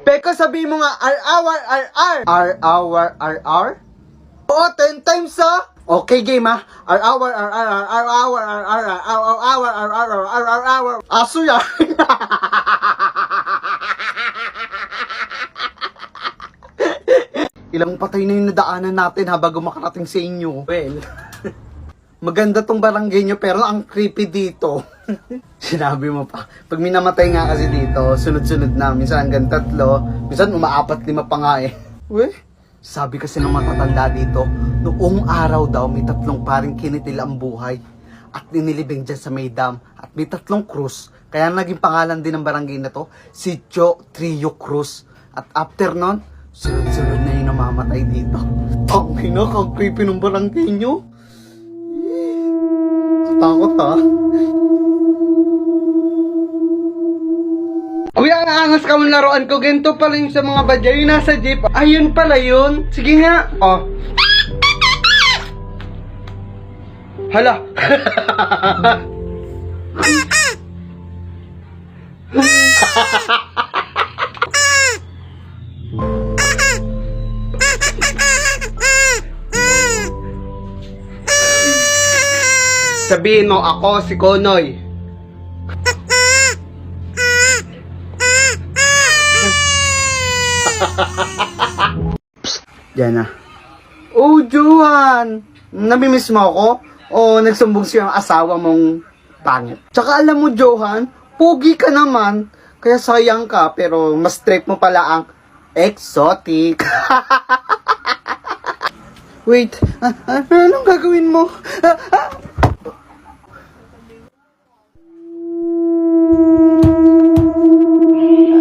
Peko, sabi mo nga, R-hour, R-R. R-hour, R-R? Oo, 10 times ha. Okay, game ha. R-hour, R-R, R-hour, R-R, R-hour, R-R, R-hour. Aso yan. Ilang patay na yung nadaanan natin ha bago makarating sa inyo. Well, maganda tong barangay nyo pero ang creepy dito. Sinabi mo pa. Pag minamatay nga kasi dito, sunod-sunod na. Minsan hanggang 3, minsan umaapat-5 pa nga eh. Weh? Sabi kasi ng matatanda dito, noong araw daw may 3 paring kinitil ang buhay at ninilibing dyan sa may dam at may 3 krus. Kaya naging pangalan din ng barangay na to, si Joe Trio Cruz. At after nun, sunod-sunod na yung namamatay dito. Tangina, kang creepy ng barangay nyo. Takot ha. Kuya, naangas ka mong laruan ko. Ganito pala yung sa mga badya. Yung nasa jeep. Ayun pala yun. Sige nga. Oh. Hala. Sabihin mo, ako si Konoy. Diyan na. Oh, Johan! Namimiss mo ako? O nagsumbong siya ang asawa mong pangit? Tsaka alam mo, Johan, pogi ka naman. Kaya sayang ka, pero mas straight mo pala ang exotic. Wait, anong gagawin mo?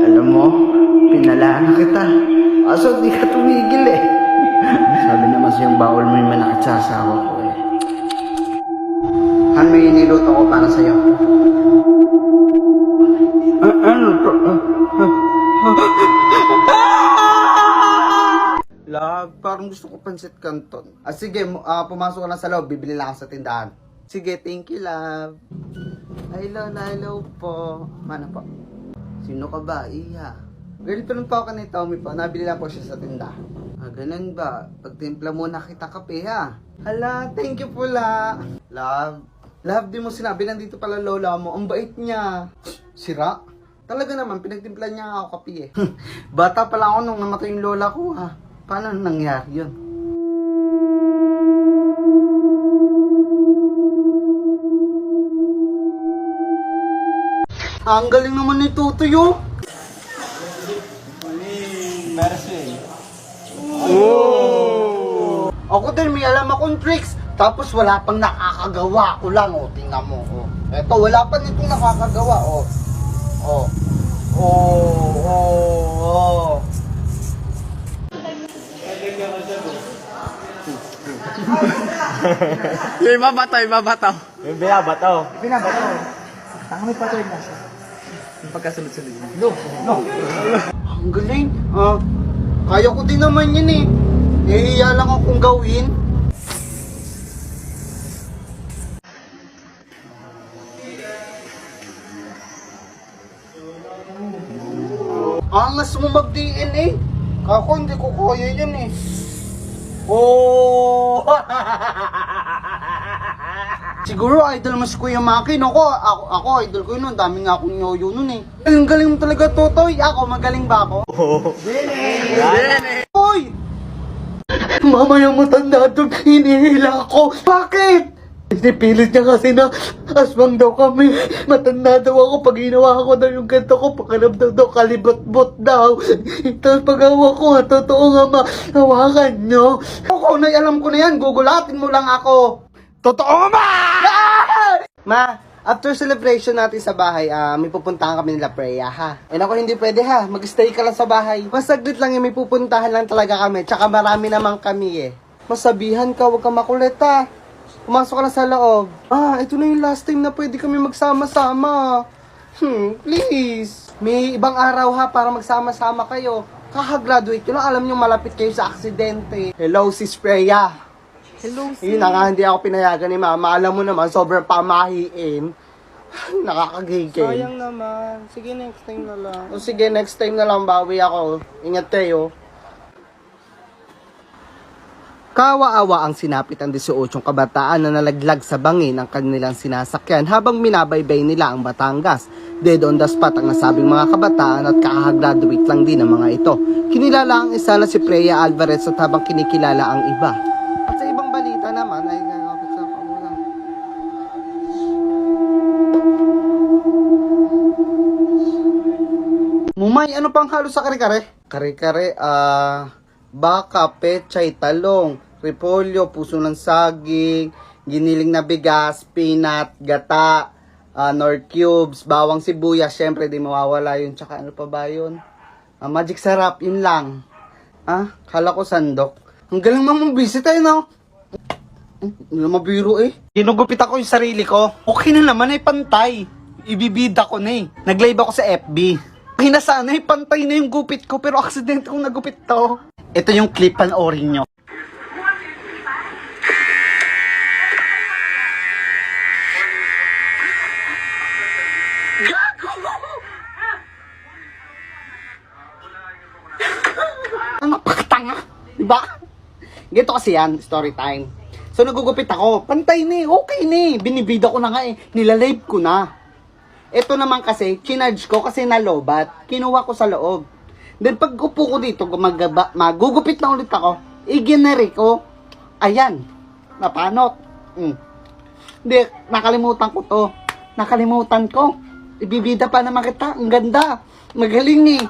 Alam mo, pinalaan na kita. Aso di ka tumigil eh. Sabi naman siyang bawal mo yung manakit sa asawa ko eh. Han, may niluto ko para sa'yo. Ano to? Love, parang gusto ko pansit canton. Sige, pumasok ka na sa loob. Bibili lang ako sa tindahan. Sige, thank you, love. Hello po. Mana po? Sino ka ba? Iya. Girlfriend po ako ni Tommy po. Nabili lang po siya sa tindahan. Ganun ba? Pagtimpla muna kita kape ha. Hala, thank you po la. Love, di mo sinabi nandito pala lola mo. Ang bait niya. Sira? Talaga naman, pinagtimpla niya ako kape eh. Bata pala ako nung namatay yung lola ko ha. Paano nangyari yun? Ang galing naman ni Tutoy oh. Oh! Ako din may alam akong tricks. Tapos wala pang nakakagawa ko lang oh. Tingnan mo oh. Eto wala pa nitong nakakagawa oh. Oh. Yung ibabataw. Yung binabataw. Tanga may patuloy na siya. Yung pagkasunod-sunod. No. Ang galing. Kaya ko din naman yun eh. Nahihiya lang akong gawin. Angas mo mag-DNA. Kako hindi ko kaya yun eh. Oh! Siguro idol mo si Kuya Maki. Ako idol ko yun. Dami nga akong yoyo nun eh. Ang galing mo talaga, Totoy. Ako, magaling ba ako? Oo. Dene! Hoy! Mamayang matanda doon, hinihila ako. Bakit? Pinipilit niya kasi na aswang daw kami. Matanda daw ako. Pag ginawa ko daw yung ganito ko, pakalabdaw daw, kalibot-bot daw. Tapos pag hawa ko, totoo nga hawakan nyo. Ako, alam ko na yan. Gugulatin mo lang ako. Totoo nga ba? Ma, after celebration natin sa bahay, may pupuntahan kami nila Freya, ha? And ako hindi pwede, ha? Mag-stay ka lang sa bahay. Masaglit lang yung may pupuntahan lang talaga kami. Tsaka marami naman kami, eh. Masabihan ka, huwag ka makulit, ha? Pumasok ka na sa loob. Ito na yung last time na pwede kami magsama-sama. Please. May ibang araw, ha, para magsama-sama kayo. Kaka-graduate ko lang, alam nyo malapit kayo sa aksidente. Hello, sis Freya. Hello, Yun na nga, hindi ako pinayagan ni mama. Alam mo naman, sobrang pamahiin. Nakakagigil. Sayang naman. Sige, next time na lang. O sige, next time na lang bawi ako. Ingat kayo. Kawa-awa ang sinapit ang 18 kabataan na nalaglag sa bangin ang kanilang sinasakyan habang minabaybay nila ang Batangas. Dead on the spot ang nasabing mga kabataan at kakagraduate lang din ang mga ito. Kinilala ang isa na si Freya Alvarez at habang kinikilala ang iba. At sa ibang balita naman ay Mumay, ano pang halo sa kare-kare? Kare-kare, baka, pechay, talong, repolyo, puso ng saging, giniling na bigas, peanut, gata, nor cubes, bawang sibuyas, syempre di mawawala yun, tsaka ano pa ba yun? Magic sarap, yun lang. Kala ko sandok. Ang galing mang visit tayo, no? Hindi na mabiro eh. Ginugupit ako yung sarili ko. Okay na naman ay pantay. Ibibida ko na eh. Nag-live ako sa FB. Okay na sana eh, pantay na yung gupit ko pero aksidente kong nagupit to. Ito yung clip, panoorin nyo. Ano pakatanga? Diba? Ganito kasi yan, story time. So nagugupit ako, pantay na eh, okay na eh. Binibida ko na nga eh, nilalive ko na. Ito naman kasi, chinarge ko kasi nalobat. Kinuha ko sa loob. Then pag upo ko dito, magugupit na ulit ako. I-generate ko. Ayan. Napanot. Hindi, nakalimutan ko to. Nakalimutan ko. Ibibida pa naman kita. Ang ganda. Magaling eh.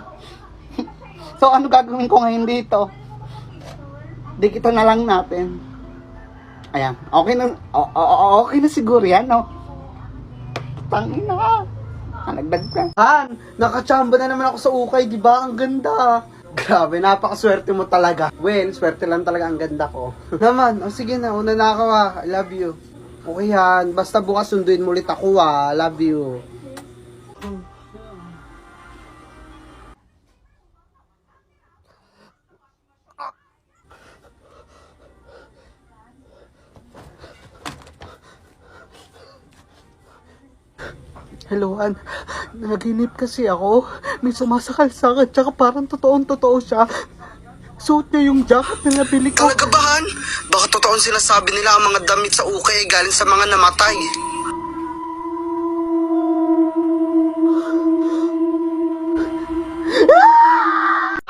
So ano gagawin ko ngayon dito? Dikito na lang natin. Ayan. Okay na, okay na siguro yan, no? Tangina. Nagdag ka. Han, nakachamba na naman ako sa ukay, di ba? Ang ganda. Grabe, napakaswerte mo talaga. Well, swerte lang talaga ang ganda ko. Naman, sige na, una na ako I love you. Okay Han, basta bukas sunduin mo ulit ako I love you. Hello, Han. Naginip kasi ako. May sumasakal sa akin, tsaka parang totoong-totoo siya. Suot niya yung jacket na nabili ko. Talaga ba, Han? Baka totoong sinasabi nila ang mga damit sa ukay ay galing sa mga namatay.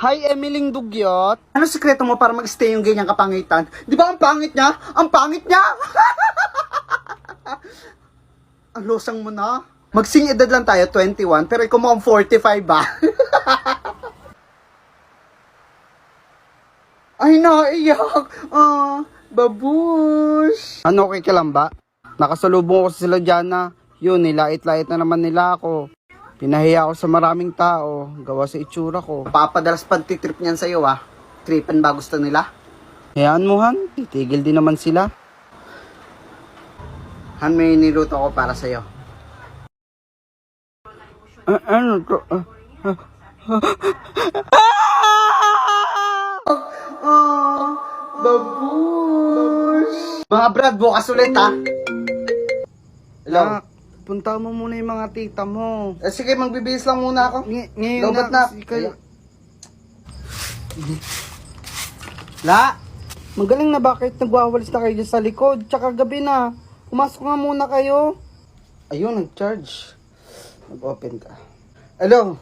Hi, Emiling Dugyot. Ano sikreto mo para mag-stay yung ganyang kapangitan? Di ba ang pangit niya? Ang pangit niya! Ang losang mo na. Magsing edad lang tayo, 21, pero ikaw mukhang 45 ba? Ay, naiyak. Babush. Ano, okay ka lang ba? Nakasalubong ko sila dyan na. Yun, nilait-lait na naman nila ako. Pinahiya ako sa maraming tao, gawa sa itsura ko. Papadalas pagtitrip niyan sa'yo Tripan ba gusto nila? Hayaan mo, Han. Titigil din naman sila. Han, may niluto ko para sa'yo. Ano to? Babush! Mga brad, bukas ulit Hello? Punta mo muna yung mga tita mo. Sige, magbibihis lang muna ako. Ngayon Lobat na. na. Kayo. La! Magaling na bakit nagwawalis na kayo dyan sa likod? Tsaka gabi na. Pumasok nga muna kayo. Ayun, nag-charge. Mag-open ka. Hello?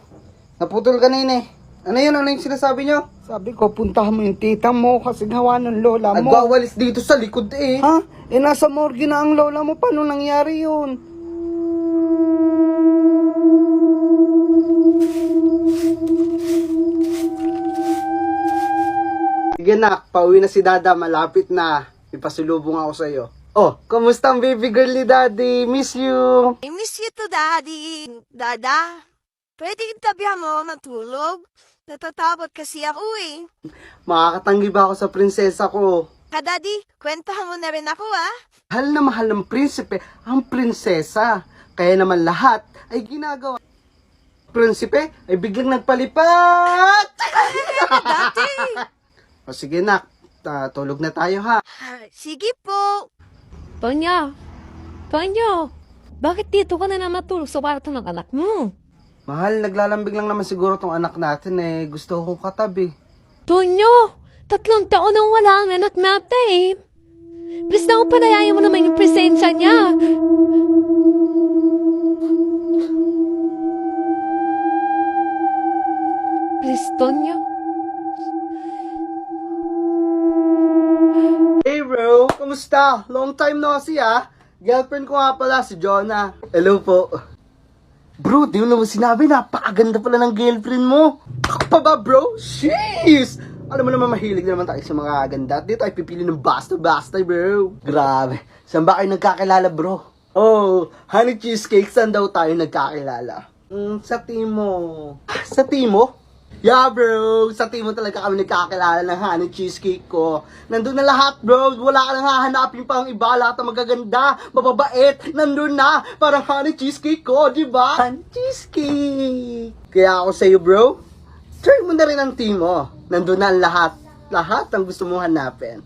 Naputol kanina Ano yun? Ano yung sinasabi nyo? Sabi ko, puntahan mo yung tita mo kasi gawa ng lola mo. Nagwawalis dito sa likod Ha? Nasa morgue na ang lola mo. Paano nangyari yun? Sige na, pauwi na si Dada. Malapit na. Ipasulubong ako sa'yo. Oh, kamusta ang baby girl ni Daddy? Miss you. I miss you too, Daddy. Dada, pwede tabihan mo matulog? Natatakot kasi ako eh. Makakatanggi ba ako sa prinsesa ko? Daddy, kwentahan mo na rin ako Mahal na mahal ng prinsipe ang prinsesa. Kaya naman lahat ay ginagawa. Prinsipe ay biglang nagpalipat. Daddy! O sige nak, tulog na tayo ha. Sige po. Tonyo! Tonyo! Bakit dito ka na naman matulog sa kwarto ng anak mo? Mahal, naglalambing lang naman siguro tong anak natin eh. Gusto kong katabi. Tonyo, 3 taon nang wala ang anak natin. Please na panayayin mo naman yung presensya niya. Please, Tonyo. Hey bro, kamusta? Long time no see ah. Girlfriend ko nga pala si Jonah. Hello po. Bro, di mo naman sinabi, napakaganda pala ng girlfriend mo. Ako pa ba bro? Jeez! Alam mo naman, mahilig naman tayo sa mga ganda. Dito ay pipili ng basta-basta bro. Grabe. Saan ba kayo nagkakilala bro? Oh, honey cheesecake, saan daw tayo nagkakilala? Sa Timo. Sa Timo? Yeah bro, sa Timo talaga kami nagkakilala ng honey cheesecake ko. Nandun na lahat bro, wala ka nang hahanapin pa ang iba, lahat ng magaganda, mababait, nandun na, parang honey cheesecake ko, di ba? Honey cheesecake. Kaya ako sa'yo bro, try mo na rin ang Timo. Nandun na ang lahat ng gusto mong hanapin.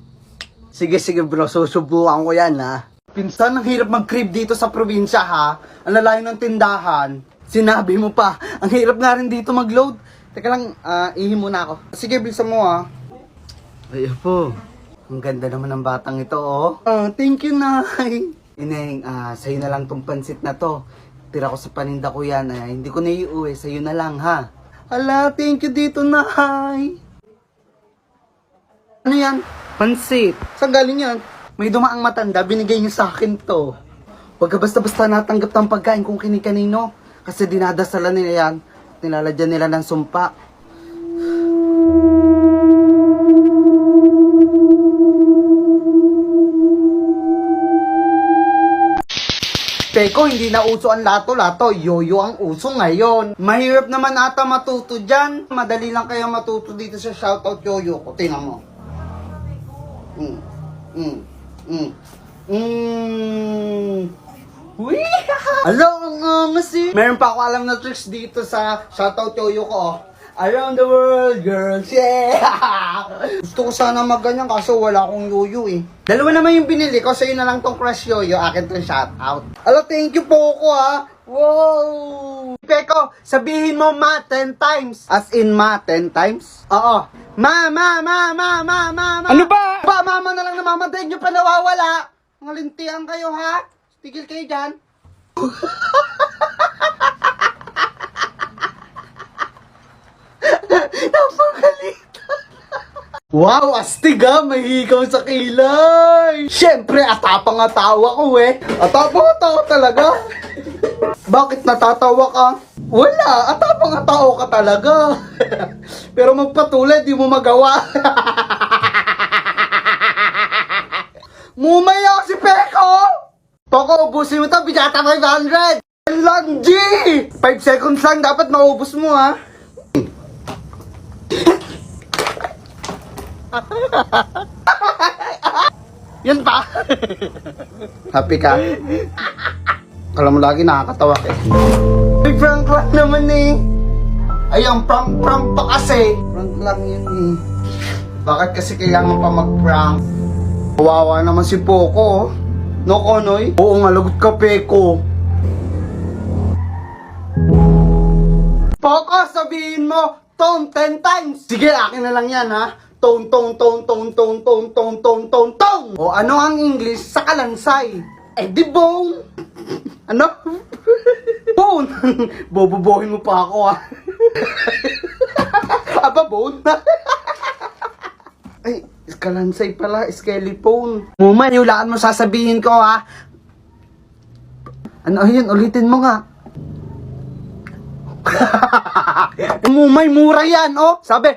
Sige bro, susubukan ko yan ha. Pinsan, ang hirap mag-crib dito sa probinsya ha. Ang lalayo ng tindahan. Sinabi mo pa, ang hirap nga rin dito mag-load. Teka lang, ihi muna ako. Sige, bilisan mo ah. Ay po, ang ganda naman ng batang ito oh. Thank you Nay. Ineng, sa'yo na lang tong pansit na to. Tira ko sa paninda ko yan, hindi ko na iuwi, sa'yo na lang ha. Ala, thank you dito Nay. Ano yan? Pansit. Saan galing yan? May dumaang matanda, binigay niya sa akin to. Huwag ka basta-basta natanggap ng pagkain kung kini-kanino. Kasi dinadasalan nila yan. Nilalagyan nila ng sumpa. Peko, hindi na uso ang lato-lato. Yoyo ang uso ngayon. Mahirap naman ata matuto dyan. Madali lang kayo matuto dito sa shoutout yoyo ko. Tingnan mo. Uy! Alo, ang angas eh. Meron pa ako alam na tricks dito sa shoutout yoyo ko. Oh. Around the world, girls, yeah! Gusto ko sana magganyan kaso wala akong yoyo eh. Dalawa naman yung binili ko, sa'yo na lang tong crush yoyo, akin tong shoutout. Alo, thank you po ko ha. Wow! Peko, sabihin mo ma 10 times. As in ma 10 times? Oo. Ma. Ano ba? Ba, mama na lang namamatay nyo pa nawawala. Mga lintian kayo ha. Tigil kayo dyan. Napakalit. Wow, astig ha, may hikaw sa kilay. Siyempre, atapang atawa ko eh. Atapang atawa talaga. Bakit natatawa ka? Wala, atapang atawa ka talaga. Pero magpatuloy, di mo magawa. Mumaya si Peko! Poko, ubusin mo ito, bijata 500! Lang, G! 5 seconds lang, dapat maubos mo ha. Yan pa. Happy ka? Kala mo lagi nakakatawa ka eh. May prank lang naman eh. Ay, ang prank pa kasi. Prank lang yun eh. Bakit kasi kailangan pa mag-prank? Kawawa naman si Poco. No, Konoy? Oo nga, lagot ka, Peko. Poco, sabihin mo, tone 10 times. Sige, akin na lang yan ha. Tone. O ano ang English sa kalansay? Eh di bone. Ano? Bone. Bobobohin mo pa ako ha. Aba bone? Ay, kalansay pala, skeleton. Mumay, hulaan mo sasabihin ko ha. Ano yun, ulitin mo nga. Mumay, mura yan oh. Sabi,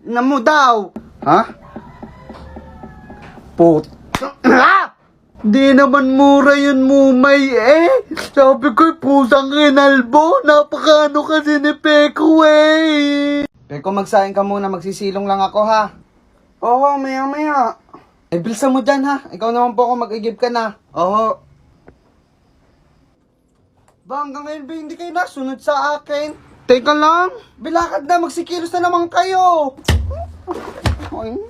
na mo daw. Ha? Di naman mura yun, Mumay eh. Sabi ko, pusang kinalbo. Napakano kasi ni Peko eh. Peko, magsahin ka muna. Magsisilong lang ako ha. Oo, maya. Eh, bilisan mo dyan ha. Ikaw naman po ako mag-igib ka na. Oo. Ba, hanggang ngayon ba hindi kayo nasunod sa akin? Teka lang. Bilakad na, magsikilos na naman kayo.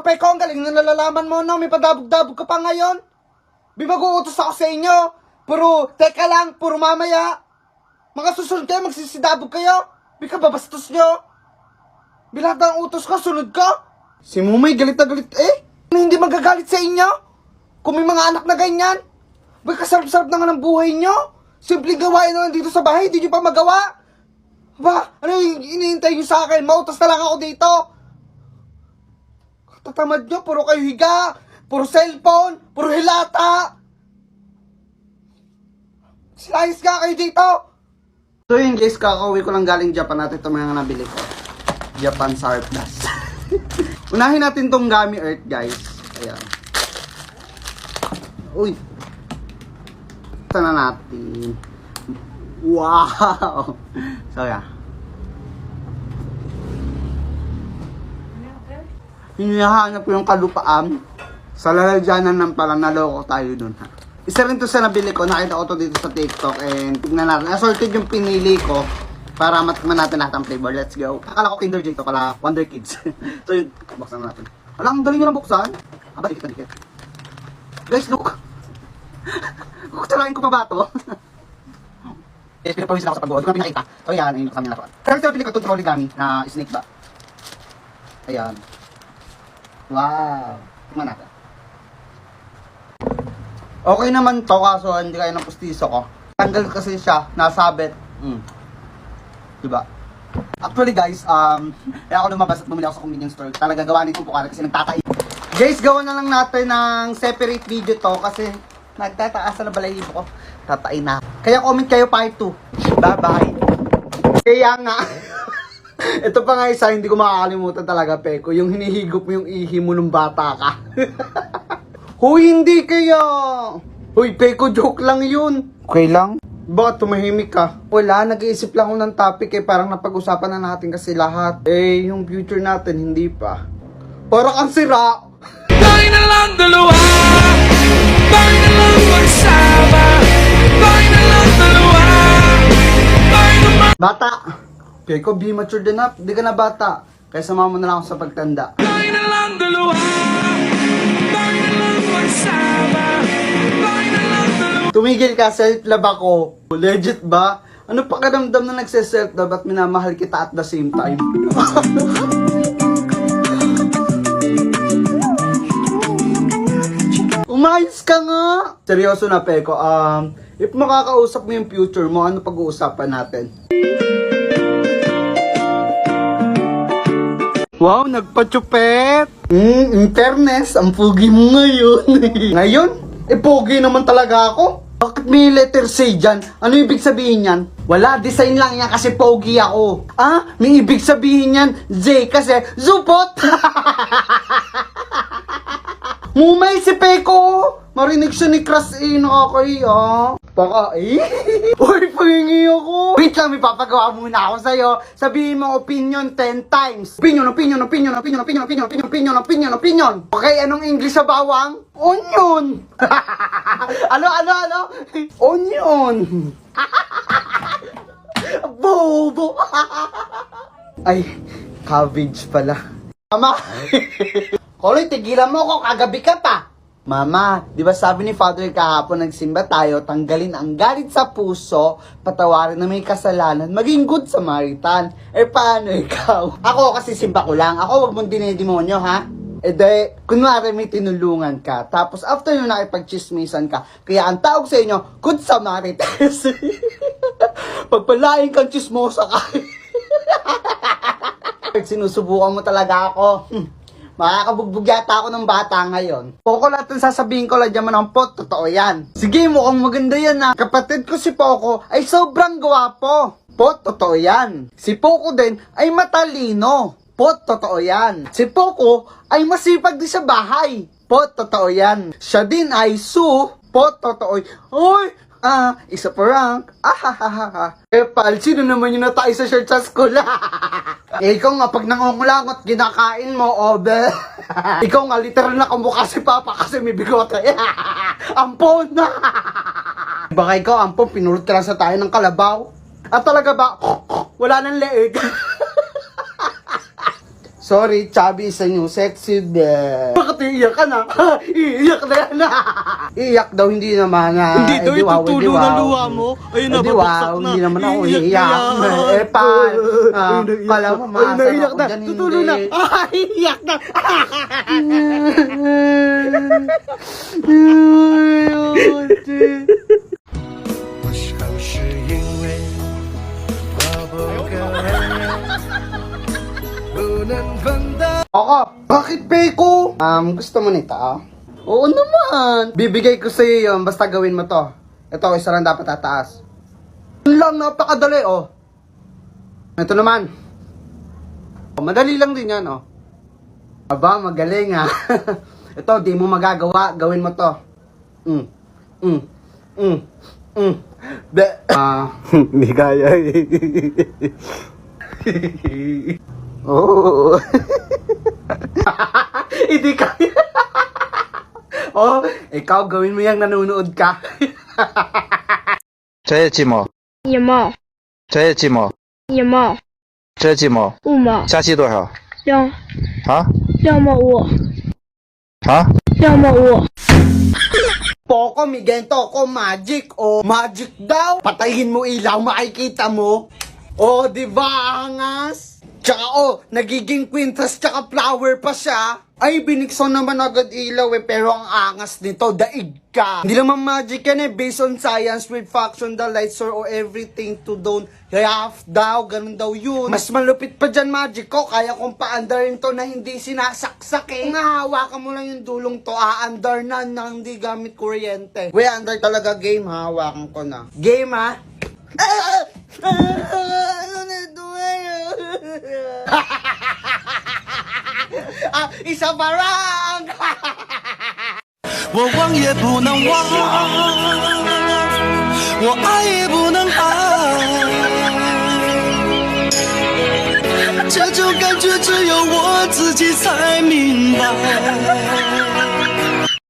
Peko, ang galing na nalalaman mo, no? May padabog-dabog ka pa ngayon. Mag-uutos ako sa inyo. Teka lang, puro mamaya. Mga susunod kayo, magsisidabog kayo. Bika babastos nyo. Bilang ng utos ka, sunod ka. Si Mumay, galit na galit. Hindi magagalit sa inyo. Kung may mga anak na ganyan. Bika sarap-sarap na nga ng buhay nyo. Simpleng gawain na lang dito sa bahay, hindi nyo pa magawa. Ba, ano yung iniintay nyo sa akin? Mautas na lang ako dito. Tatamad nyo, puro kayo higa. Puro cellphone, puro hilata. Silayas ka kayo dito. So yun guys, kakauwi ko lang galing Japan natin itong mga nabili ko. Japan surplus. Unahin natin tong Gummy Earth guys. Ayan. Uy. Ito na natin. Wow. So yeah. Hinahanap ko yung kalupaan. Sa lalagyanan ng pala, naloko tayo dun ha. Isa rin to sa nabili ko, nakita ko to dito sa TikTok and tignan natin. Assorted yung pinili ko para matikman natin lahat ang flavor. Let's go. Akala ko Kinder Joy to pala, Wonder Kids. So yun, buksan natin. Alam, dali nyo lang buksan. Aba, dikit. Guys, look. Kutsarain ko pa ba to? Yes, pinapawisin ako sa pag-buod. Ito na pinakita. So yan, ayun kami nakuha. Pero ito pinili ko itong trolley gummy na snake ba. Ayan. Wow. Tingnan natin. Okay naman to, kaso hindi kaya ng pustiso ko. Tanggal kasi siya, nasabit. Diba? Actually guys, kaya ako lumabas at bumili ako sa convenience store. Talaga gawa nito po kasi nagtatai. Guys, gawa na lang natin ng separate video to kasi nagtataas na balahibo ko. Tatain na. Kaya comment kayo part 2. Bye-bye. Kaya nga. Ito pa nga isa, hindi ko makakalimutan talaga, Peko. Yung hinihigop mo yung ihi mo nung bata ka. Hoy, hindi kaya. Hoy, Peko, joke lang yun. Okay lang? Bakit tumahimik ka? Wala, nag-iisip lang ako ng topic parang napag-usapan na natin kasi lahat. Yung future natin, hindi pa. Parang ang sira. Tayo na lang dalawa. Tayo na lang magsama. Tayo na lang dalawa. Tayo na Bata. Peko, be mature din na. Hindi ka na bata. Kaya sama mo na lang ako sa pagtanda. Tayo na lang dalawa. Tayo na lang magsama. Tayo na lang dalawa. Tumigil ka, self-love ako. Legit ba? Ano pakiramdam na nagse-self-love at minamahal kita at the same time? Umayos ka nga! Seryoso na, Peko. If makakausap mo yung future mo, ano pag-uusapan natin? Wow, nagpa-chupet! In fairness, ang pogi mo ngayon. Ngayon? Pogi naman talaga ako. Bakit may letter C dyan? Ano ibig sabihin yan? Wala, design lang yan kasi pogi ako. May ibig sabihin yan, J kasi zupot! Mumay si Peko! Marinig siya ni Crush nakakaya. Baka Uy, pahingi ako! Wait lang, may papagawa muna ako sa'yo. Sabihin mo opinion 10 times. Opinion. Okay, anong English sa bawang? Onion! Ano? Onion! Bobo! Ay, cabbage pala. Mama! Koloy, tigilan mo ako, kagabi ka pa. Mama, di ba sabi ni Father kahapon nagsimba tayo, tanggalin ang galit sa puso, patawarin na may kasalanan, maging good Samaritan. Paano ikaw? Ako kasi simba ko lang, ako wag mong dinedemonyo ha? Kunwari may tinulungan ka, tapos after yun nakipag-chismisan ka, kaya ang tawag sa inyo, good Samaritans. Pagpalain kang chismosa ka. Sinusubukan mo talaga ako. Makakabugbog yata ako ng bata ngayon. Poco, lahat ng sasabihin ko lang dyan ng pot, totoo yan. Sige, mukhang maganda yan ha. Kapatid ko si Poco ay sobrang gwapo. Pot, totoo yan. Si Poco din ay matalino. Pot, totoo yan. Si Poco ay masipag din sa bahay. Pot, totoo yan. Siya din ay Pot, totoo. Uy! Isa pa rank. Pal, sino naman yung natay sa shirt sa school? Ikaw nga, pag nangungulangot, kinakain mo, obe. Ikaw nga, literal na kamukha si Papa kasi may bigote. Ampon na! Baka ikaw, ampon, pinulot ka lang sa tayo ng kalabaw. At talaga ba, wala nang leeg. Sorry, chubby is a new sexy day. Bakit iiyak ka na? Iiyak na yan. Iiyak daw, hindi naman. Hindi daw itutulo ng luha mo. Ayun na, babaksak na. Hindi naman ako Iiyak iiyak. na yan. Eh, pa. Kala mo, maasar naiyak ako na. dyan, Tutulo na. hindi. Iiyak na. Ako, bakit Peko? Gusto mo nito? Oo naman. Bibigay ko sa'yo yun, basta gawin mo to. Ito, isa lang dapat tataas. Yun lang, napakadali, oh. Ito naman. Madali lang din yan, oh. Aba, magaling, ha. Ito, di mo magagawa, gawin mo to. Hindi kaya. Oh. Hindi kaya. Oh, ikaw gawin mo yang nanonood ka. 这些鸡毛，一毛，这些鸡毛，一毛，这些鸡毛， 5毛，加起多少？ 2毛5， 啊？ 2毛5。 Poco, may ganito ako, magic. O, magic daw. Patayin mo ilaw, makikita mo. O, di ba, angas? Tsaka, nagiging quintas tsaka flower pa siya. Ay, binikso naman agad ilaw pero ang angas nito, daig ka. Hindi naman magic yan based on science with faction, the lights or everything to down. Half daw, ganun daw yun. Mas malupit pa dyan magic ko, kaya kung pa-andarin to na hindi sinasaksak Kung hawakan mo lang yung dulong to, a-andar na hindi gamit kuryente. We, andar talaga game, hawakan ko na. Game, ha? Ano na ito isa pa lang! 我忘也不能忘，我爱也不能爱，这种感觉只有我自己才明白。